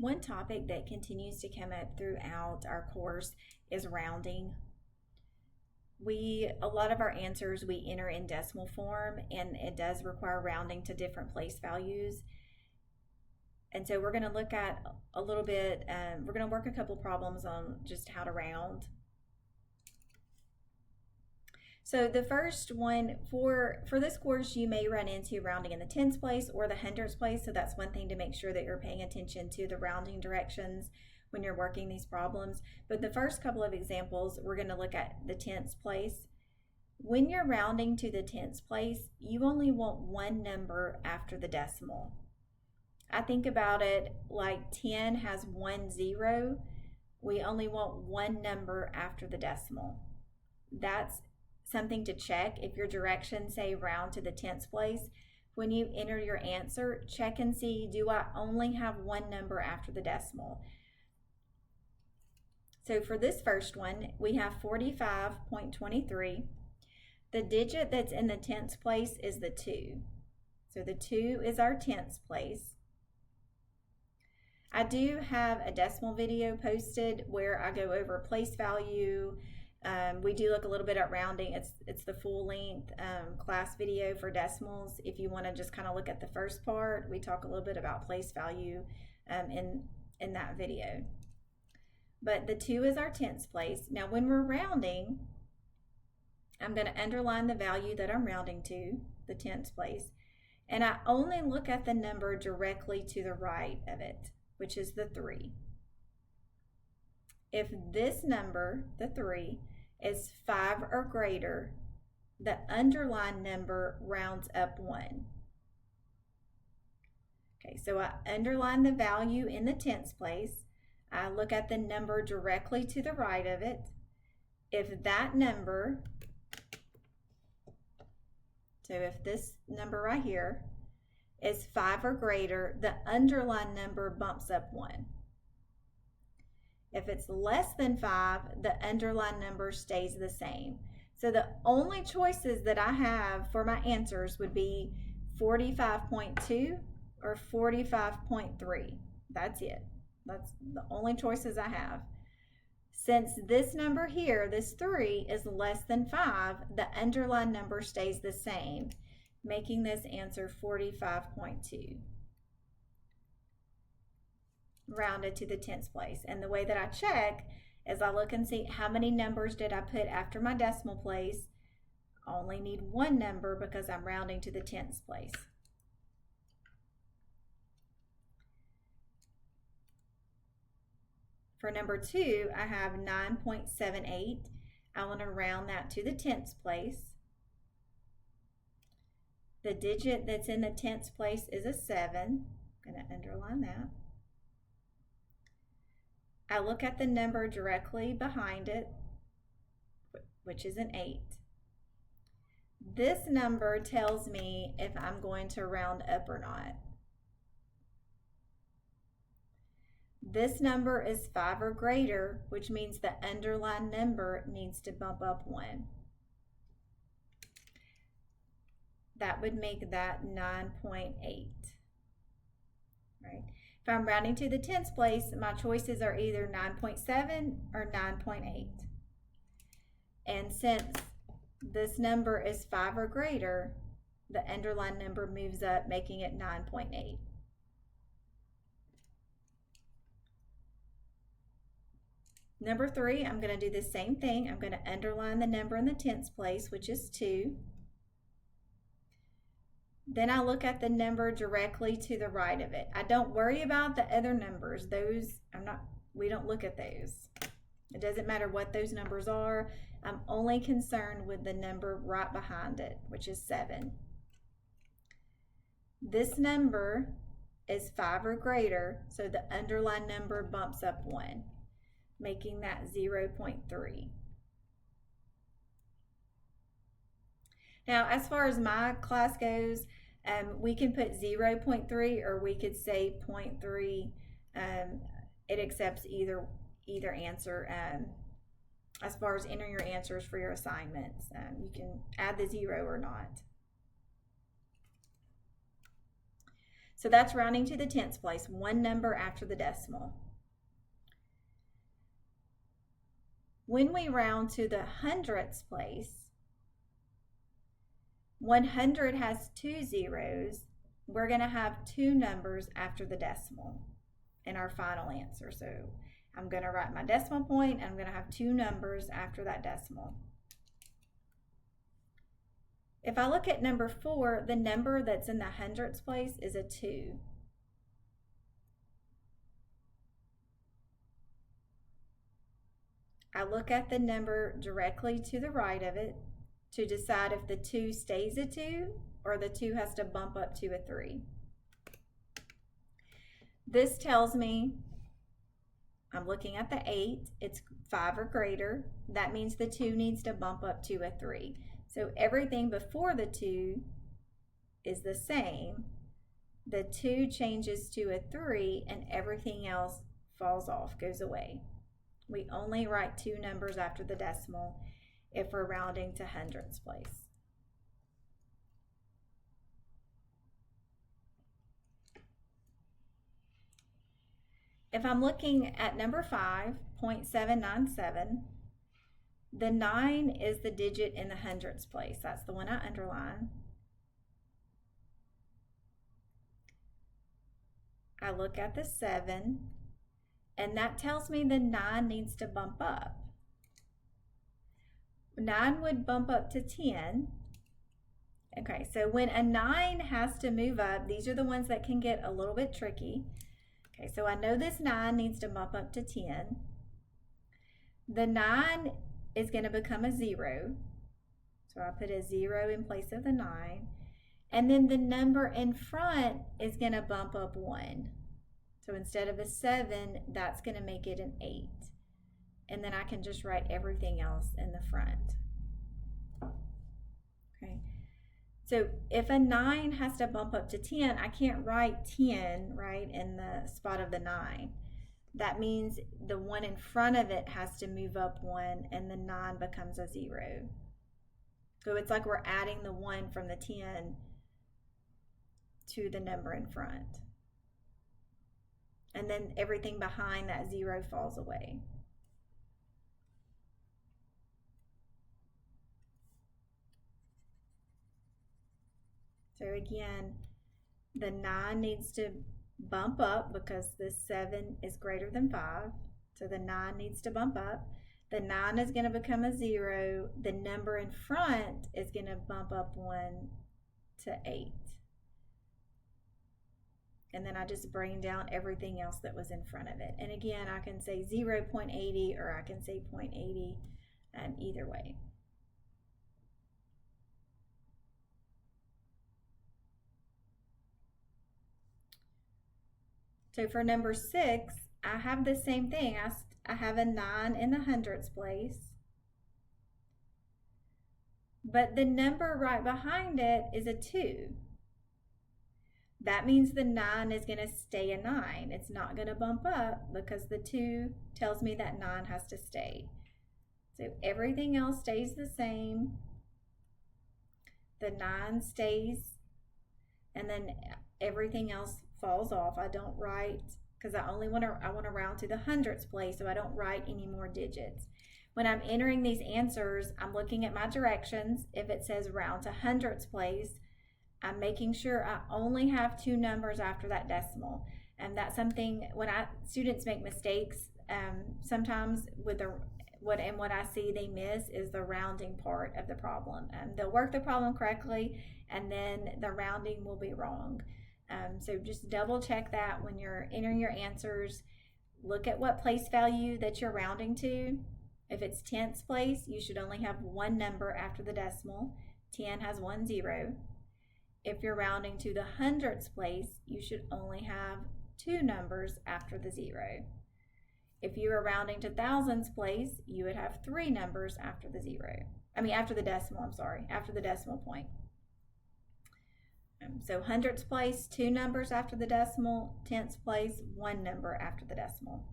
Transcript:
One topic that continues to come up throughout our course is rounding. A lot of our answers we enter in decimal form, and it does require rounding to different place values. And so we're going to look at a little bit, we're going to work a couple problems on just how to round. So the first one, for this course, you may run into rounding in the tens place or the hundredths place. So that's one thing to make sure that you're paying attention to the rounding directions when you're working these problems. But the first couple of examples, we're going to look at the tenths place. When you're rounding to the tenths place, you only want one number after the decimal. I think about it like 10 has 1 0. We only want one number after the decimal. That's something to check. If your directions say round to the tenths place, when you enter your answer, check and see, do I only have one number after the decimal? So for this first one, we have 45.23. The digit that's in the tenths place is the 2. So the 2 is our tenths place. I do have a decimal video posted where I go over place value. We do look a little bit at rounding. It's the full length class video for decimals. If you want to just kind of look at the first part, we talk a little bit about place value in that video. But the 2 is our tenths place. Now when we're rounding, I'm going to underline the value that I'm rounding to, the tenths place, and I only look at the number directly to the right of it, which is the 3. If this number, the 3, is 5 or greater, the underlined number rounds up 1. Okay, so I underline the value in the tenths place. I look at the number directly to the right of it. If that number, so if this number right here is 5 or greater, the underlined number bumps up 1. If it's less than 5, the underlined number stays the same. So the only choices that I have for my answers would be 45.2 or 45.3. That's it. That's the only choices I have. Since this number here, this 3, is less than 5, the underlined number stays the same, making this answer 45.2. Rounded to the tenths place. And the way that I check is I look and see how many numbers did I put after my decimal place. I only need one number because I'm rounding to the tenths place. For number 2, I have 9.78. I want to round that to the tenths place. The digit that's in the tenths place is a 7. I'm going to underline that. I look at the number directly behind it, which is an 8. This number tells me if I'm going to round up or not. This number is 5 or greater, which means the underlined number needs to bump up 1. That would make that 9.8, right? If I'm rounding to the tenths place, my choices are either 9.7 or 9.8. And since this number is 5 or greater, the underlined number moves up, making it 9.8. Number 3, I'm going to do the same thing. I'm going to underline the number in the tenths place, which is 2. Then I look at the number directly to the right of it. I don't worry about the other numbers. We don't look at those. It doesn't matter what those numbers are. I'm only concerned with the number right behind it, which is 7. This number is 5 or greater, so the underlined number bumps up 1, making that 0.3. Now, as far as my class goes, we can put 0.3 or we could say 0.3. It accepts either answer. As far as entering your answers for your assignments, you can add the 0 or not. So that's rounding to the tenths place, one number after the decimal. When we round to the hundredths place, 100 has 2 zeros. We're going to have 2 numbers after the decimal in our final answer. So I'm going to write my decimal point, and I'm going to have 2 numbers after that decimal. If I look at number 4, the number that's in the hundredths place is a 2. I look at the number directly to the right of it to decide if the 2 stays a 2 or the 2 has to bump up to a 3. This tells me I'm looking at the 8. It's 5 or greater. That means the 2 needs to bump up to a 3. So everything before the 2 is the same. The 2 changes to a 3 and everything else falls off, goes away. We only write 2 numbers after the decimal if we're rounding to hundredths place. If I'm looking at number 5, 0.797, the 9 is the digit in the hundredths place. That's the one I underline. I look at the 7, and that tells me the 9 needs to bump up. 9 would bump up to 10. Okay, so when a 9 has to move up, these are the ones that can get a little bit tricky. Okay, so I know this 9 needs to bump up to 10. The 9 is going to become a 0. So I put a 0 in place of the 9. And then the number in front is going to bump up 1. So instead of a 7, that's going to make it an 8. And then I can just write everything else in the front. Okay. So if a 9 has to bump up to 10, I can't write 10 right in the spot of the 9. That means the one in front of it has to move up 1 and the 9 becomes a 0. So it's like we're adding the 1 from the 10 to the number in front. And then everything behind that 0 falls away. So again, the 9 needs to bump up because the 7 is greater than 5. So the 9 needs to bump up. The 9 is going to become a 0. The number in front is going to bump up 1 to 8. And then I just bring down everything else that was in front of it. And again, I can say 0.80 or I can say 0.80 either way. So for number 6, I have the same thing. I have a 9 in the hundredths place. But the number right behind it is a 2. That means the 9 is going to stay a 9. It's not going to bump up because the 2 tells me that 9 has to stay. So everything else stays the same. The 9 stays, and then everything else falls off. I don't write, because I want to round to the hundredths place, so I don't write any more digits. When I'm entering these answers, I'm looking at my directions. If it says round to hundredths place, I'm making sure I only have 2 numbers after that decimal. And that's something when students make mistakes, sometimes with what I see they miss is the rounding part of the problem. They'll work the problem correctly, and then the rounding will be wrong. So just double check that when you're entering your answers. Look at what place value that you're rounding to. If it's tenths place, you should only have 1 number after the decimal. 10 has 1 0. If you're rounding to the hundredths place, you should only have 2 numbers after the 0. If you were rounding to thousands place, you would have 3 numbers after the after the decimal point. So hundredths place, 2 numbers after the decimal. Tenths place, 1 number after the decimal.